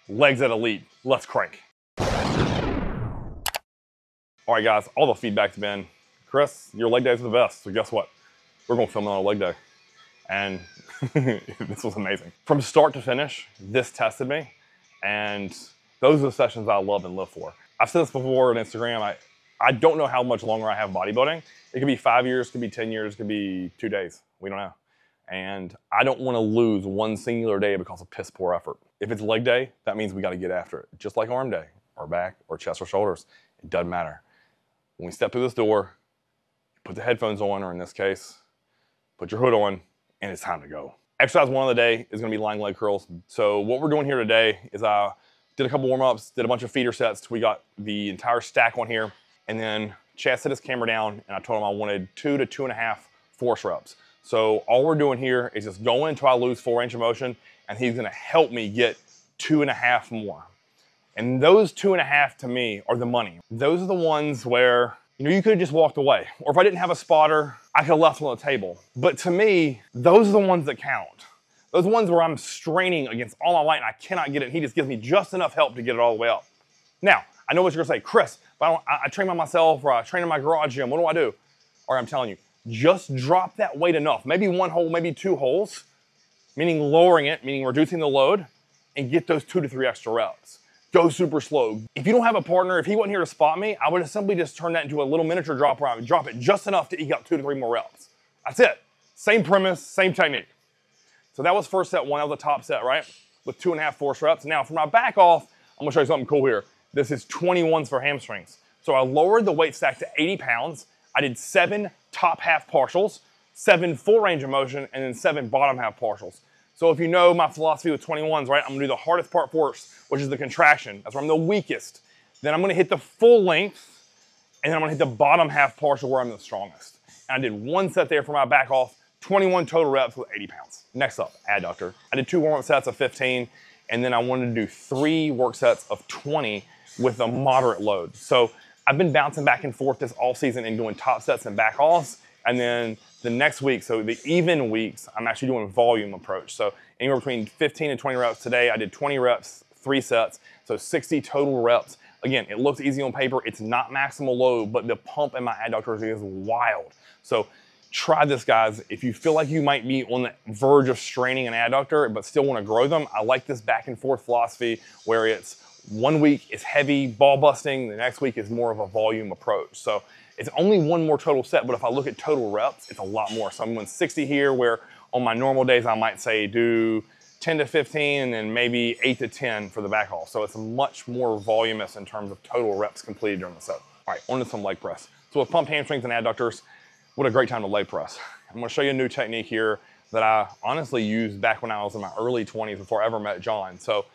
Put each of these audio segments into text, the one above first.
Legs at elite. Let's crank. All right, guys, all the feedback's been, Chris, your leg days are the best. So guess what? We're gonna film it on a leg day. And this was amazing. From start to finish, this tested me. And those are the sessions I love and live for. I've said this before on Instagram, I don't know how much longer I have bodybuilding. It could be 5 years, could be 10 years, could be 2 days. We don't know. And I don't want to lose one singular day because of piss poor effort. If it's leg day, that means we got to get after it. Just like arm day, or back, or chest, or shoulders. It doesn't matter. When we step through this door, put the headphones on, or in this case, put your hood on, and it's time to go. Exercise one of the day is going to be lying leg curls. So what we're doing here today is I did a couple warm-ups, did a bunch of feeder sets. We got the entire stack on here, and then Chaz set his camera down, and I told him I wanted 2 to 2.5 force reps. So all we're doing here is just going until I lose full range of motion, and he's going to help me get 2.5 more. And those 2.5 to me are the money. Those are the ones where, you know, you could have just walked away. Or if I didn't have a spotter, I could have left them on the table. But to me, those are the ones that count. Those are the ones where I'm straining against all my might and I cannot get it. And he just gives me just enough help to get it all the way up. Now, I know what you're gonna say, Chris, but I train by myself or I train in my garage gym. What do I do? Or I'm telling you, just drop that weight enough. Maybe 1 hole, maybe 2 holes, meaning lowering it, meaning reducing the load, and get those 2 to 3 extra reps. Go super slow. If you don't have a partner, if he wasn't here to spot me, I would have simply just turned that into a little miniature drop where I would drop it just enough to eke out 2 to 3 more reps. That's it. Same premise, same technique. So that was first set one, that was the top set, right? With 2.5 force reps. Now for my back off, I'm gonna show you something cool here. This is 21s for hamstrings. So I lowered the weight stack to 80 pounds. I did 7 top half partials, 7 full range of motion, and then 7 bottom half partials. So if you know my philosophy with 21s, right, I'm gonna do the hardest part first, which is the contraction. That's where I'm the weakest. Then I'm gonna hit the full length, and then I'm gonna hit the bottom half partial where I'm the strongest. And I did 1 set there for my back off, 21 total reps with 80 pounds. Next up, adductor. I did 2 warm-up sets of 15, and then I wanted to do 3 work sets of 20 with a moderate load. So I've been bouncing back and forth this all season and doing top sets and back offs, and then the next week, so the even weeks, I'm actually doing a volume approach. So anywhere between 15 and 20 reps today. I did 20 reps, 3 sets, so 60 total reps. Again, it looks easy on paper. It's not maximal load, but the pump in my adductors is wild. So try this, guys. If you feel like you might be on the verge of straining an adductor, but still want to grow them, I like this back and forth philosophy where it's 1 week is heavy ball busting, the next week is more of a volume approach. So it's only 1 more total set, but if I look at total reps, it's a lot more. So I'm doing 60 here, where on my normal days, I might say do 10 to 15 and then maybe 8 to 10 for the back haul. So it's much more voluminous in terms of total reps completed during the set. All right, on to some leg press. So with pump hamstrings and adductors, what a great time to leg press. I'm gonna show you a new technique here that I honestly used back when I was in my early 20s before I ever met John. So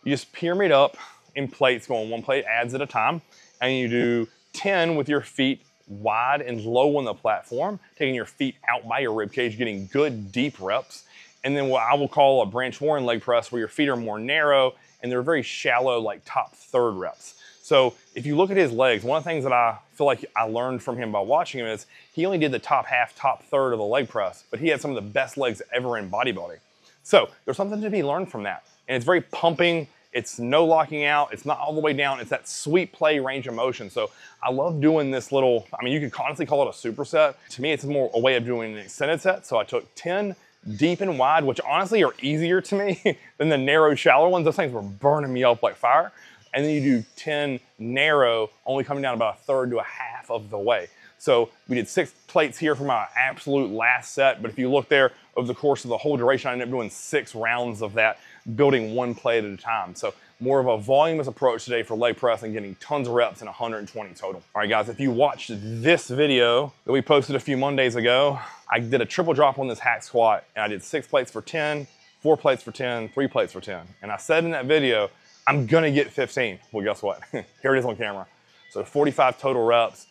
you just pyramid up in plates, going 1 plate adds at a time, and you do 10 with your feet wide and low on the platform, taking your feet out by your rib cage, getting good deep reps. And then what I will call a branch warren leg press, where your feet are more narrow and they're very shallow, like top 3rd reps. So if you look at his legs, one of the things that I feel like I learned from him by watching him is he only did the top half, top 3rd of the leg press, but he had some of the best legs ever in bodybuilding. So there's something to be learned from that. And it's very pumping. It's no locking out. It's not all the way down. It's that sweet play range of motion. So I love doing this little, I mean, you could honestly call it a superset. To me, it's more a way of doing an extended set. So I took 10 deep and wide, which honestly are easier to me than the narrow, shallow ones. Those things were burning me up like fire. And then you do 10 narrow, only coming down about 1/3 to 1/2 of the way. So we did 6 plates here for my absolute last set. But if you look there, over the course of the whole duration, I ended up doing 6 rounds of that, building 1 plate at a time. So more of a voluminous approach today for leg press and getting tons of reps and 120 total. All right, guys, if you watched this video that we posted a few Mondays ago, I did a triple drop on this hack squat, and I did 6 plates for 10, 4 plates for 10, 3 plates for 10. And I said in that video, I'm gonna get 15. Well, guess what? Here it is on camera. So 45 total reps,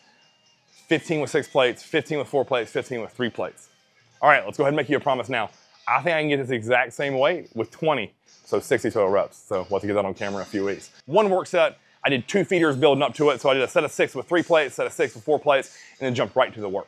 15 with 6 plates, 15 with 4 plates, 15 with 3 plates. All right, let's go ahead and make you a promise now. I think I can get this exact same weight with 20, so 60 total reps. So we'll have to get that on camera in a few weeks. 1 work set, I did 2 feeders building up to it. So I did a set of 6 with 3 plates, set of 6 with 4 plates, and then jumped right to the work.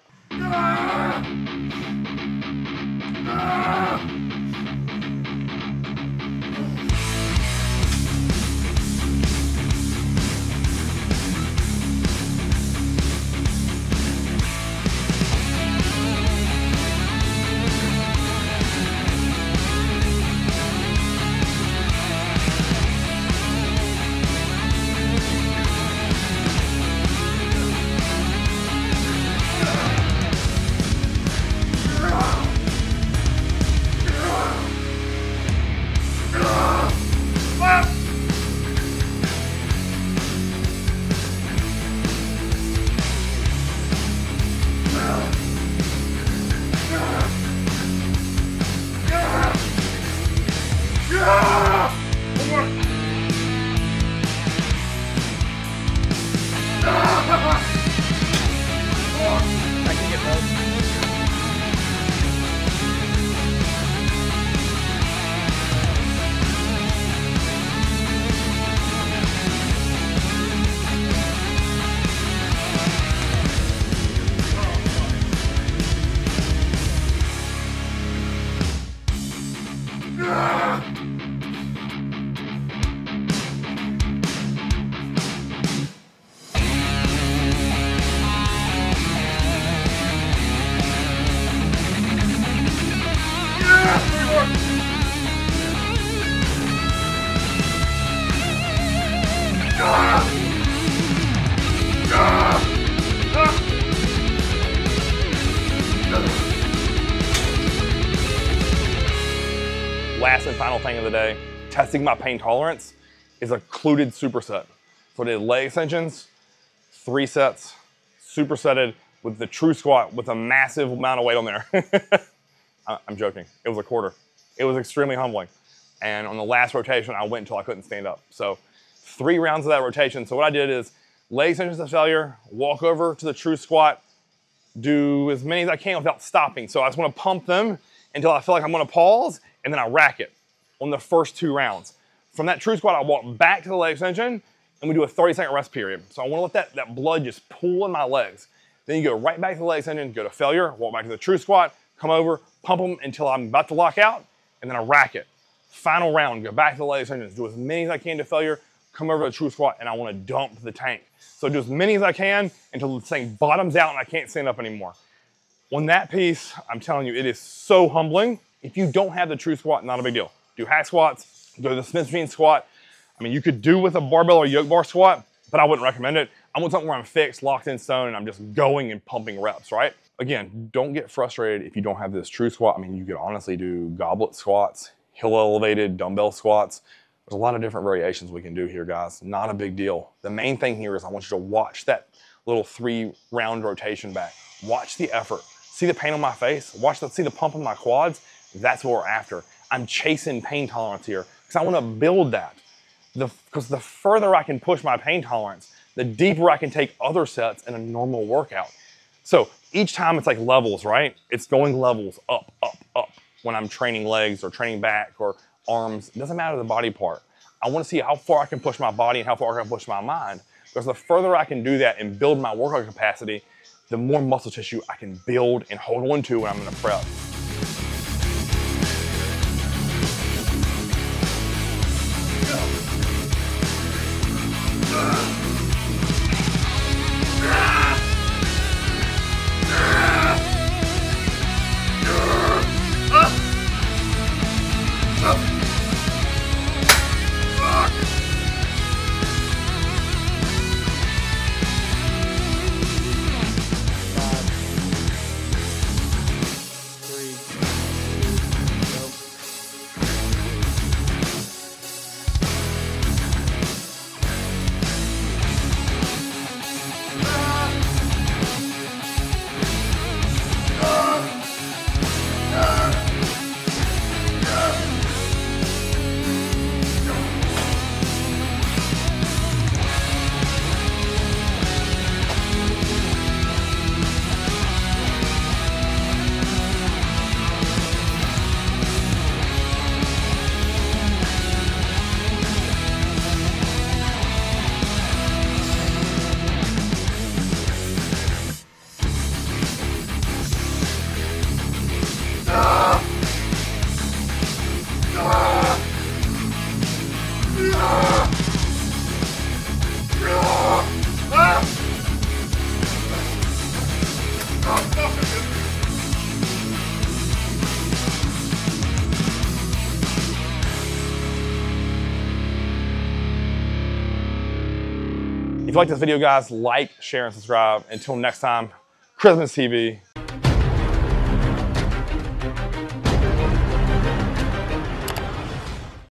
final thing of the day, testing my pain tolerance, is occluded superset. So I did leg extensions, 3 sets, supersetted with the true squat with a massive amount of weight on there. I'm joking. It was a quarter. It was extremely humbling. And on the last rotation, I went until I couldn't stand up. So 3 rounds of that rotation. So what I did is leg extensions to failure, walk over to the true squat, do as many as I can without stopping. So I just want to pump them until I feel like I'm going to pause, and then I rack it on the first 2 rounds. From that true squat, I walk back to the leg extension, and we do a 30-second rest period. So I want to let that blood just pool in my legs. Then you go right back to the leg extension, go to failure, walk back to the true squat, come over, pump them until I'm about to lock out, and then I rack it. Final round, go back to the leg extensions, do as many as I can to failure, come over to the true squat, and I want to dump the tank. So do as many as I can until the thing bottoms out and I can't stand up anymore. On that piece, I'm telling you, it is so humbling. If you don't have the true squat, not a big deal. Do hack squats, go to the Smith machine squat. I mean, you could do with a barbell or yoke bar squat, but I wouldn't recommend it. I want something where I'm fixed, locked in stone, and I'm just going and pumping reps, right? Again, don't get frustrated if you don't have this true squat. I mean, you could honestly do goblet squats, hill elevated, dumbbell squats. There's a lot of different variations we can do here, guys. Not a big deal. The main thing here is I want you to watch that little 3-round rotation back. Watch the effort. See the pain on my face? See the pump on my quads? That's what we're after. I'm chasing pain tolerance here because I want to build that. Because the further I can push my pain tolerance, the deeper I can take other sets in a normal workout. So each time it's like levels, right? It's going levels up, up, up when I'm training legs or training back or arms. It doesn't matter the body part. I want to see how far I can push my body and how far I can push my mind. Because the further I can do that and build my workout capacity, the more muscle tissue I can build and hold on to when I'm in a prep. If you like this video, guys, like, share, and subscribe. Until next time, Christmas TV.